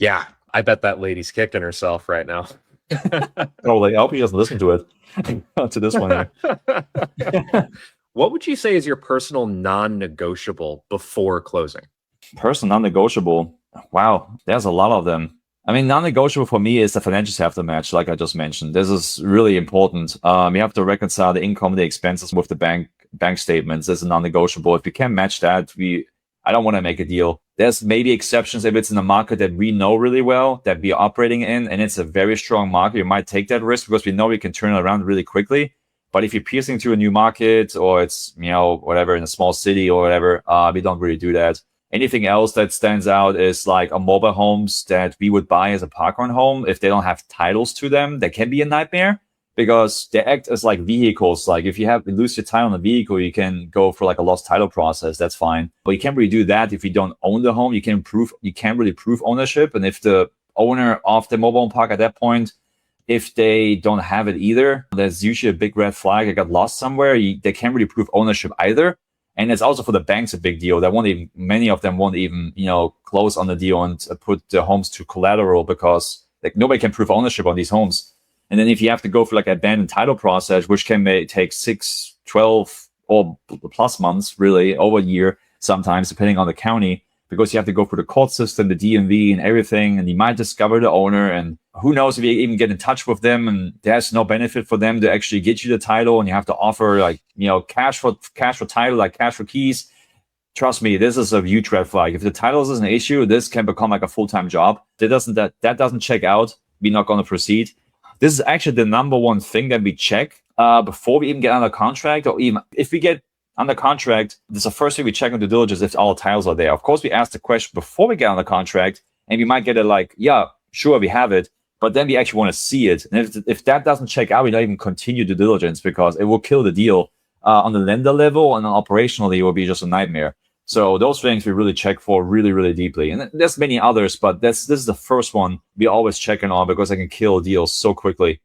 Yeah, I bet that lady's kicking herself right now. Oh, like, I hope he doesn't listen to it to this one here. What would you say is your personal non-negotiable before closing? Person non-negotiable. Wow, there's a lot of them. I mean, non-negotiable for me is the financials have to match, like I just mentioned. This is really important. You have to reconcile the income, the expenses with the bank statements. This is non-negotiable. If you can't match that, I don't want to make a deal. There's maybe exceptions if it's in a market that we know really well, that we're operating in, and it's a very strong market. You might take that risk because we know we can turn it around really quickly. But if you're piercing through a new market or it's, whatever, in a small city or whatever, we don't really do that. Anything else that stands out is like a mobile homes that we would buy as a park-run home. If they don't have titles to them, that can be a nightmare because they act as like vehicles. Like if you lose your title on a vehicle, you can go for like a lost title process. That's fine. But you can't really do that if you don't own the home. You can't really prove ownership. And if the owner of the mobile home park at that point, if they don't have it either, there's usually a big red flag. It got lost somewhere. They can't really prove ownership either. And it's also for the banks a big deal. Many of them won't even, close on the deal and put the homes to collateral because like nobody can prove ownership on these homes. And then if you have to go for like abandoned title process, which may take 6, 12 or plus months, really over a year, sometimes depending on the county, because you have to go through the court system, the DMV and everything. And you might discover the owner and who knows if you even get in touch with them and there's no benefit for them to actually get you the title and you have to offer like, cash for title, like cash for keys. Trust me, this is a huge red flag. If the titles is an issue, this can become like a full-time job. That doesn't check out, we're not going to proceed. This is actually the number one thing that we check before we even get under contract, or even if we get under contract, this is the first thing we check on due diligence if all titles are there. Of course, we ask the question before we get under contract, and we might get it like, yeah, sure, we have it, but then we actually want to see it. And if that doesn't check out, we don't even continue due diligence because it will kill the deal on the lender level, and operationally, it will be just a nightmare. So those things we really check for really, really deeply. And there's many others, but this is the first one we always checking on because I can kill deals so quickly.